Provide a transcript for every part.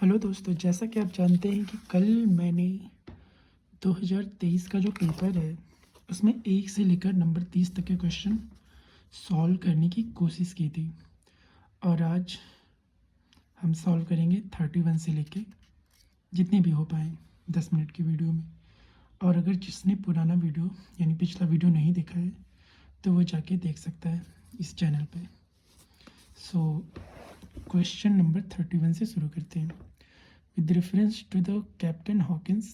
Hello दोस्तों, जैसा कि आप जानते हैं कि कल मैंने 2023 का जो पेपर है उसमें 1 से लेकर नंबर 30 तक के क्वेश्चन सॉल्व करने की कोशिश की थी। और आज हम सॉल्व करेंगे 31 से लेके जितने भी हो पाए 10 मिनट की वीडियो में। और अगर जिसने पुराना वीडियो यानी पिछला वीडियो नहीं देखा है तो वो जाके देख सकता है इस चैनल पे। सो क्वेश्चन नंबर 31 से शुरू करते हैं। With reference to the Captain Hawkins,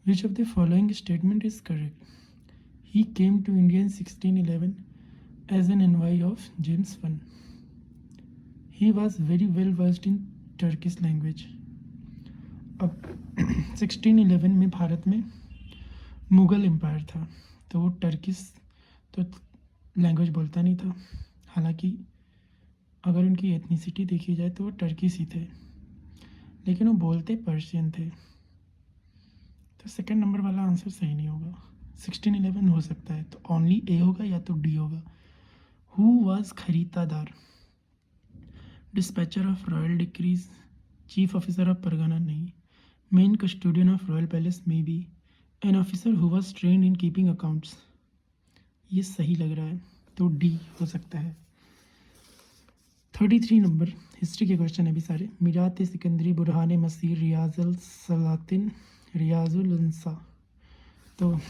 which of the following statement is correct? He came to India in 1611 as an envoy of James I. He was very well versed in Turkish language. अब 1611 में भारत में Mughal empire था, तो वो Turkish तो language बोलता नहीं था। हालांकि अगर उनकी एथनिसिटी देखी जाए तो वो टर्किश ही थे, लेकिन वो बोलते पर्शियन थे। तो सेकंड नंबर वाला आंसर सही नहीं होगा। 1611 हो सकता है, तो ओनली ए होगा या तो डी होगा। हु वाज खरीदादार? Dispatcher of royal decrees, chief officer of pargana नहीं, main custodian of royal palace maybe, an officer who was trained in keeping accounts. ये सही लग रहा है, तो डी हो सकता है। 33 नंबर हिस्ट्री के क्वेश्चन है भी सारे। मिरात सिकंदरी, बुरहान मसीर, रियाजुल सलातिन, रियाजुल अंसा। तो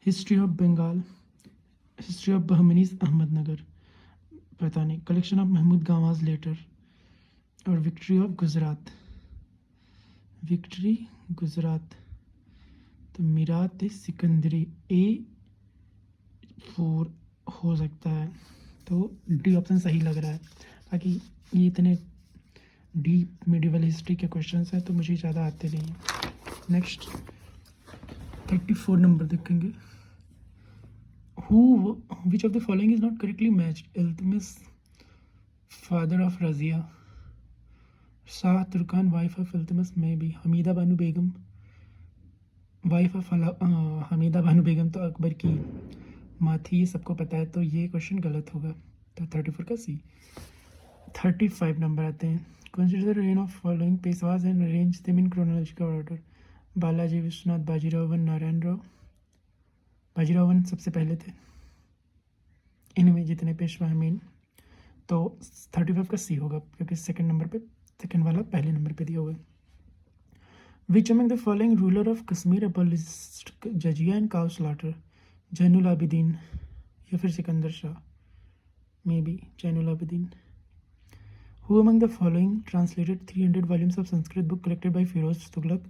history of Bengal, history of Bahmanis Ahmadnagar, पता नहीं। Collection of Mahmud Gawaz letter और victory of Gujarat, victory Gujarat. तो मिरात सिकंदरी A4 हो सकता है, तो डी ऑप्शन सही लग रहा है। बाकी ये इतने डीप मिडिवल हिस्ट्री के क्वेश्चंस हैं तो मुझे ज़्यादा आते नहीं हैं। नेक्स्ट 34 नंबर देखेंगे। विच of the following is not correctly matched? Iltutmish father of Razia, Shah Turkan wife of Iltutmish में भी, हमीदा बानो बेगम वाइफ ऑफ हमीदा बानो बेगम तो अकबर की माँ थी, ये सबको पता है, तो ये क्वेश्चन गलत होगा। तो 34 का सी। 35 नंबर आते हैं। Consider the rain of following पेशवाज and arrange them in chronological order. Balaji, Vishwanath, Bajirao one, Narayan Rao. Bajirao one सबसे पहले थे इनमें जितने पेशवा हैं मेन, तो 35 का सी होगा, क्योंकि सेकंड नंबर पे सेकंड वाला पहले नंबर पे दिया हुआ है। Which among the following ruler of Kashmir abolished jizya and cow slaughter? Zainul Abidin या फिर Sikandar Shah, maybe Zainul Abidin. Who among the following translated 300 volumes of Sanskrit book collected by Firoz Tughlaq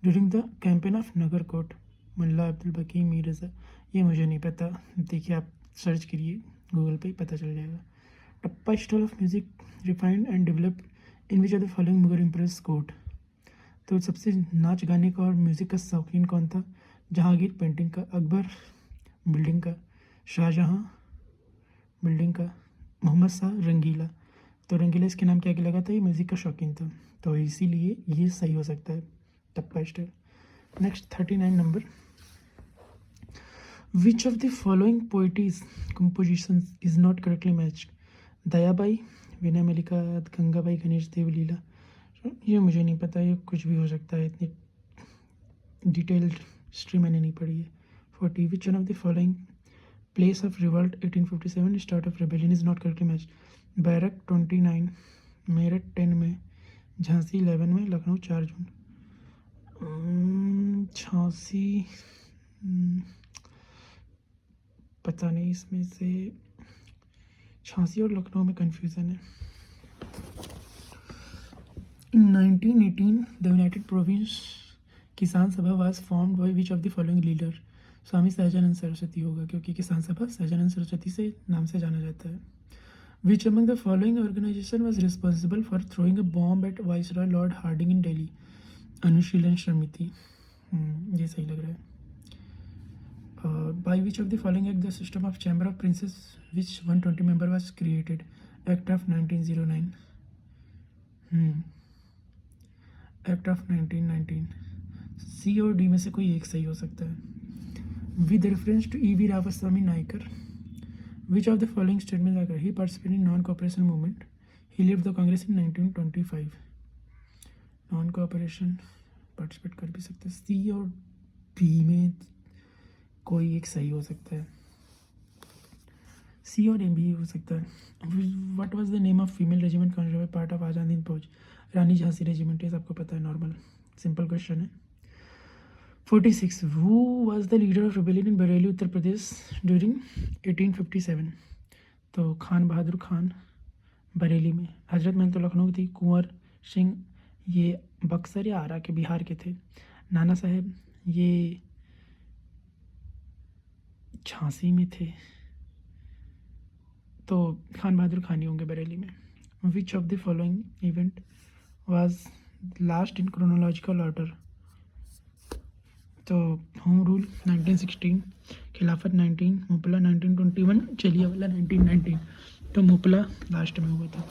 during the campaign of Nagarkot? मुल्ला अब्दुल बकी मीरज़ा। ये मुझे नहीं पता, देखिए आप सर्च करिए गूगल पे पता चल जाएगा। Tappa style of music refined and developed in which of the following Mughal emperors court? तो सबसे नाच गाने का और म्यूज़िक का शौकीन कौन था? जहांगीर पेंटिंग का, अकबर बिल्डिंग का, शाहजहाँ बिल्डिंग का, मोहम्मद शाह रंगीला। तो रंगीला इसके नाम क्या लगा था? ये म्यूज़िक का शौकीन था, तो इसीलिए ये सही हो सकता है, टप्पा स्टाइल। नेक्स्ट 39 नंबर। Which of the following poetries composition is not correctly matched? Dayabai, Vinay Malika, Gangabai, Ganesh Dev Leela. ये मुझे नहीं पता, ये कुछ भी हो सकता है, इतनी डिटेल्ड हिस्ट्री मैंने नहीं पढ़ी है। 40 विच one of the following place of revolt 1857 start of rebellion is not correctly matched? Barrack 29, Meerut 10 में, झांसी 11 में, लखनऊ 4 जून। झांसी पता नहीं, इसमें से झांसी और लखनऊ में कंफ्यूजन है। In 1918, the United Province किसान सभा was formed by which of the following leader? Swami Sahajanand Saraswati होगा, क्योंकि किसान सभा सहजानंद सरस्वती से नाम से जाना जाता है। Which among the following organization was responsible for throwing a bomb at Viceroy Lord Hardinge in Delhi? अनुशीलन समिति, ये सही लग रहा है। By which of the following act the system of Chamber of Princes which 120 member was created? Act of 1909, Act of 1919। सी और D में से कोई एक सही हो सकता है। With reference to E.V. Ramaswamy Naikar, which of the following statements are correct? He participated in non-cooperation movement. He left the Congress in 1925. Non cooperation participate कर भी सकते हैं। सी और बी में कोई एक सही हो सकता है, सी और ए भी हो सकता है। What was the name of female regiment control part of Azad Hind Fauj? Rani Jhansi regiment है, सबको पता है, नॉर्मल सिंपल क्वेश्चन है। 46 who was the leader of rebellion in Bareilly Uttar Pradesh during 1857? तो खान बहादुर खान बरेली में। हजरत महल तो लखनऊ थी। कुंवर सिंह ये बक्सर या आरा के बिहार के थे। नाना साहेब ये झांसी में थे। तो खान बहादुर खान ही होंगे बरेली में। विच of the following event was last in chronological order? तो होम रूल 1916, खिलाफत 19, मुपला 1921, जलियांवाला 1919। तो मुपला लास्ट में हुआ था।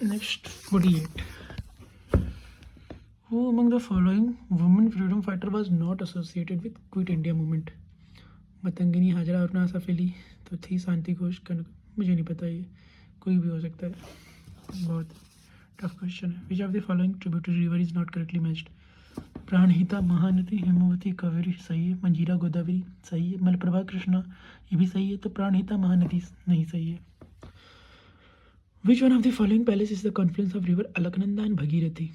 Next 48 who among the following women freedom fighter was not associated with quit India movement? Matangini Hazra Aruna Asaf Ali तो थी। शांति घोष मुझे नहीं पता, ये कोई भी हो सकता है, बहुत टफ क्वेश्चन है। Which of the following tributary river is not correctly matched? Pranhita Mahanadi Hemavati Kaveri सही है। मंजीरा गोदावरी सही है। मलप्रभा कृष्णा ये भी सही है। तो प्राणहिता महानदी नहीं सही है। विच one of the following palace is the Confluence of river Alaknanda and Bhagirathi?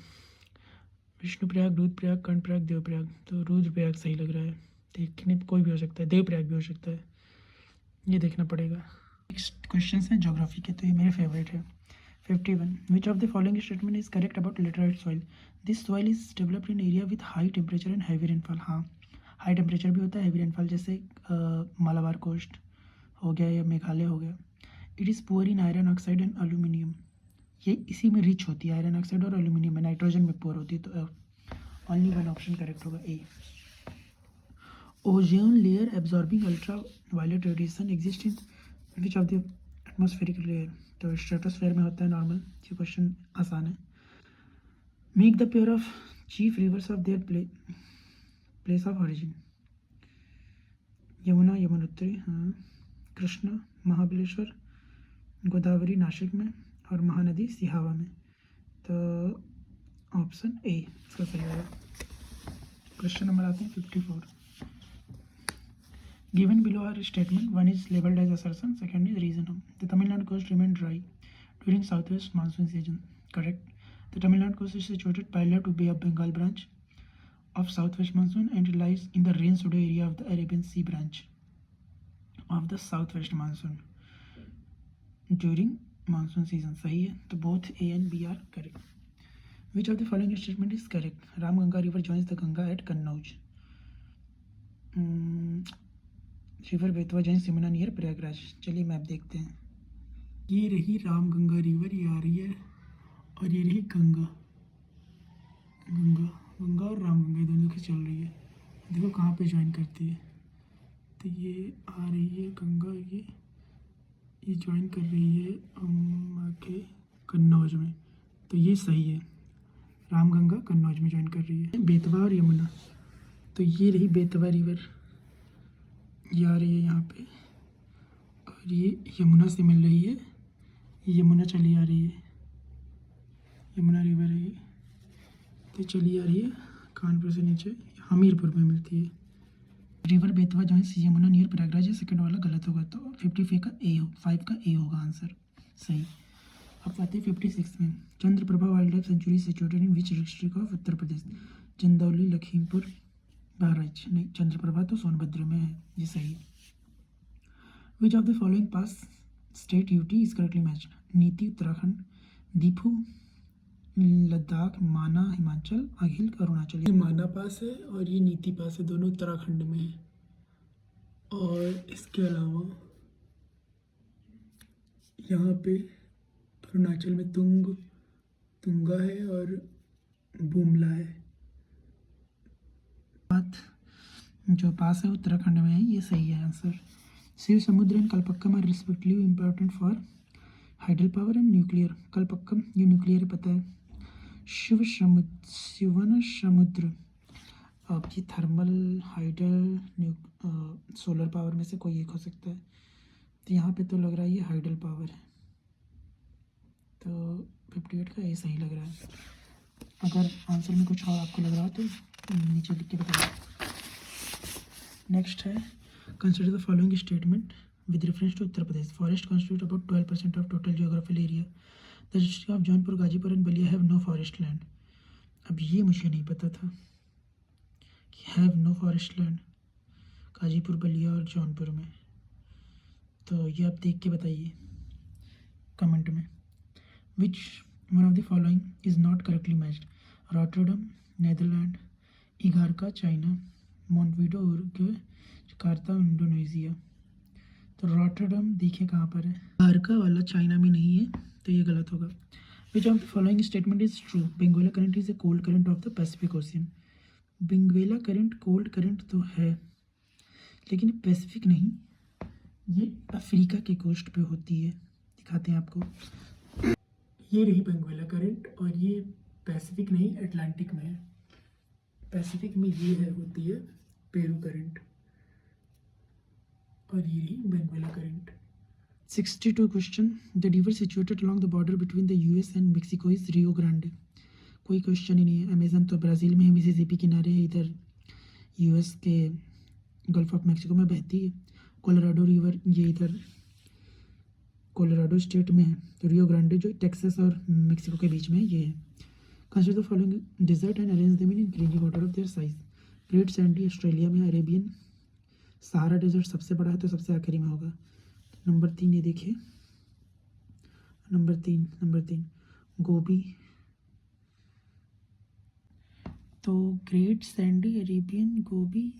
Vishnuprayag, Rudraprayag, Karnaprayag, Devprayag. तो रुद्रप्रयाग सही लग रहा है, देखने कोई भी हो सकता है, देवप्रयाग भी हो सकता है, ये देखना पड़ेगा। नेक्स्ट क्वेश्चन है ज्योग्राफी के, तो ये मेरे फेवरेट है। 51 विच of the following statement is correct about laterite soil? This soil is developed in area with high temperature and heavy rainfall. हाँ, हाई टेम्परेचर भी होता है, हैवी रेनफॉल, जैसे मालाबार कोस्ट हो गया या मेघालय हो गया। It is poor in iron oxide and aluminium, ये इसी में रिच होती है, आयरन ऑक्साइड और एल्यूमिनियम में, नाइट्रोजन में पुअर होती है। तो ओनली वन ऑप्शन करेक्ट होगा, A. Ozone layer absorbing ultraviolet radiation exist in which of the atmospheric layer? तो स्ट्रेटोस्फेयर में होता है नॉर्मल। ये क्वेश्चन आसान है। Make the pair of chief rivers of their place of origin? Yamuna Yamunotri, हाँ। कृष्णा महाबलेश्वर, गोदावरी नासिक में, और महानदी सिहावा में। तो ऑप्शन ए इसका सही होगा। क्वेश्चन नंबर आते हैं 54। Given below are statement, one is labeled as assertion, second is reason. The Tamil Nadu coast remained dry during southwest monsoon season. Correct. The Tamil Nadu coast is situated parallel to Bay of Bengal branch of southwest monsoon and lies in the rain pseudo area of the Arabian Sea branch of the southwest monsoon during monsoon season. सही है, तो both A and B are correct. Which of the following statement is correct? Ramganga river joins the Ganga at Kannauj. River Betwa जैन सिमना near Prayagraj. चलिए map देखते हैं। ये रही रामगंगा रिवर, ये आ रही है, और ये रही गंगा। गंगा गंगा और रामगंगा दोनों की चल रही है। देखो कहाँ पे ज्वाइन करती है। तो ये आ रही है गंगा, ये ज्वाइन कर रही है आके कन्नौज में। तो ये सही है, रामगंगा कन्नौज में ज्वाइन कर रही है। बेतवा और यमुना, तो ये रही बेतवा रिवर, ये आ रही है यहाँ पे, और ये यमुना से मिल रही है, यमुना चली आ रही है, यमुना रिवर है ये, तो चली आ रही है कानपुर से नीचे, हमीरपुर में मिलती है। River Betwa joins Yamuna near Prayagraj, ये सेकंड वाला गलत होगा, तो 55 का ए 5 का ए होगा आंसर सही। अब आते हैं 56 में। Chandraprabha wildlife sanctuary situated in which district of Uttar Pradesh? Chandauli, Lakhimpur, Bahraich. नहीं, चंद्रप्रभा तो सोनभद्र में है, ये सही। Which of the following pass state UT is correctly matched? Niti Uttarakhand, Diphu Ladakh, माना हिमाचल, अघिल अरुणाचल। ये माना पास है और ये नीति पास है, दोनों उत्तराखंड में है। और इसके अलावा यहाँ पे अरुणाचल में तुंगा है और बुमला है। बात जो पास है उत्तराखंड में है, ये सही है answer. Shivasamudra and Kalpakkam are respectively important for hydel power and nuclear. Kalpakkam ये न्यूक्लियर है, पता है। शिवन समुद्र, अब ये थर्मल, हाइडल, सोलर पावर में से कोई एक हो सकता है। तो यहाँ पे तो लग रहा है ये हाइडल पावर है। तो 58 का ए सही लग रहा है। अगर आंसर में कुछ और आपको लग रहा हो तो नीचे लिख के बताइए। नेक्स्ट है, consider the following statement with reference to Uttar Pradesh. Forest constitute about 12% of total geographical area. The district of Jaunpur, Ghazipur and Ballia have no forest land. अब ये मुझे नहीं पता था कि have no forest land Ghazipur, Ballia और जौनपुर में। तो ये आप देख के बताइए कमेंट में। Which one of the following is not correctly matched. Rotterdam Netherland, Igarka China, Montevideo Uruguay, Jakarta Indonesia. तो रॉटरडम देखिए कहाँ पर है, इगारका वाला चाइना में नहीं है, तो ये गलत होगा। Which of the following statement is true. Benguela current is a cold current of the Pacific Ocean. Benguela current cold current तो है लेकिन पैसिफिक नहीं, ये अफ्रीका के कोस्ट पे होती है। दिखाते हैं आपको, ये रही बेंगोला करंट और ये पैसिफिक नहीं अटलांटिक में है। पैसिफिक में ये है होती है पेरू करंट और ये रही Benguela current. 62 question. The river situated along the border between the US and Mexico is Rio Grande. कोई क्वेश्चन ही नहीं है। अमेजन तो ब्राज़ील में है, मिसिसिपी किनारे है, इधर यूएस के गल्फ ऑफ मैक्सिको में बहती है। कोलोराडो रिवर ये इधर कोलोराडो स्टेट में है। तो रियो ग्रांडे जो टेक्सास और मेक्सिको के बीच में ये है। Consider the following desert and arrange them in increasing order of their size. Great sandy Australia में, अरेबियन सहारा डेजर्ट सबसे बड़ा है तो सबसे आखिरी में होगा। नंबर 3 ये देखिए, नंबर तीन गोबी। तो Great Sandy, Arabian, Gobi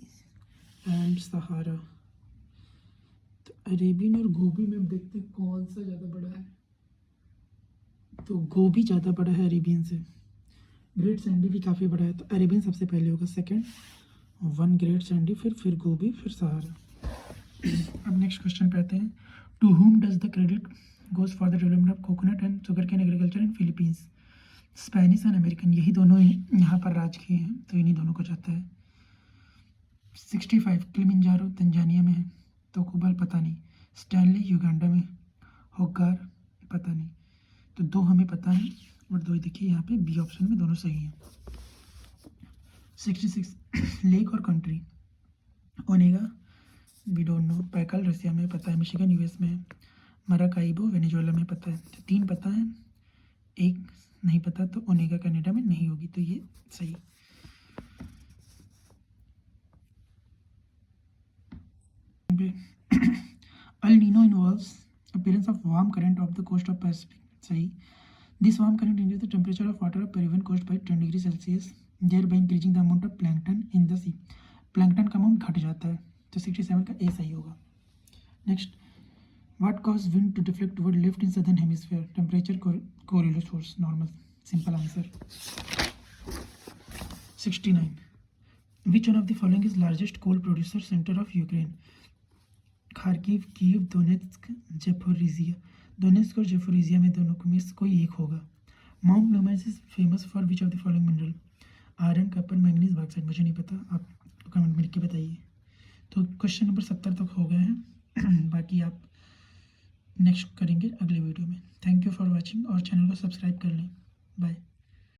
and Sahara. तो अरेबियन और गोबी में देखते हैं कौन सा ज़्यादा बड़ा है। तो गोबी ज़्यादा बड़ा है अरेबियन से। ग्रेट सैंडी भी काफ़ी बड़ा है तो अरेबियन सबसे पहले होगा, सेकंड 1 ग्रेट सैंडी, फिर गोबी, फिर सहारा। अब नेक्स्ट क्वेश्चन पे आते हैं। To whom does the credit goes for the development of coconut and sugar cane agriculture in Philippines. Spanish and American यही दोनों यहाँ पर राज किए हैं तो इन्हीं दोनों को जाता है। 65 किलिमंजारो तंजानिया में है, तोकुबल पता नहीं, स्टैनली युगांडा में, होगार पता नहीं। तो 2 हमें पता है और 2 देखिए यहाँ पे बी ऑप्शन में दोनों सही हैं। 66 लेक और country. Onega we don't know. Baikal Russia में पता है, मिशिगन यूएस में है, मराकाइबो वेनेजुएला में पता है। तो 3 पता है, 1 नहीं पता, तो ओनेगा कनाडा में नहीं होगी, तो ये सही। El Nino involves appearance of warm current of the coast of Pacific. सही। This warm current increases the temperature of water of Peruvian coast by 10 degrees Celsius, thereby increasing the amount of plankton in the sea. Plankton का amount घट जाता है, तो 67 का A सही होगा। Next, what cause wind to deflect toward left in southern hemisphere. Temperature correlative force, normal, simple answer. 69 which one of the following is largest coal producer center of Ukraine. Kharkiv, Kyiv, Donetsk, Zaporizhzhia. Donetsk और Zaporizhzhia में दोनों में से कोई एक होगा। Mount Newmans is famous for which of the following mineral. Iron, copper, manganese, bauxite. मुझे नहीं पता, आप कमेंट में लिख के बताइए। तो क्वेश्चन नंबर 70 तक हो गए हैं, बाकी आप नेक्स्ट करेंगे अगले वीडियो में। थैंक यू फॉर वॉचिंग और चैनल को सब्सक्राइब कर लें। बाय।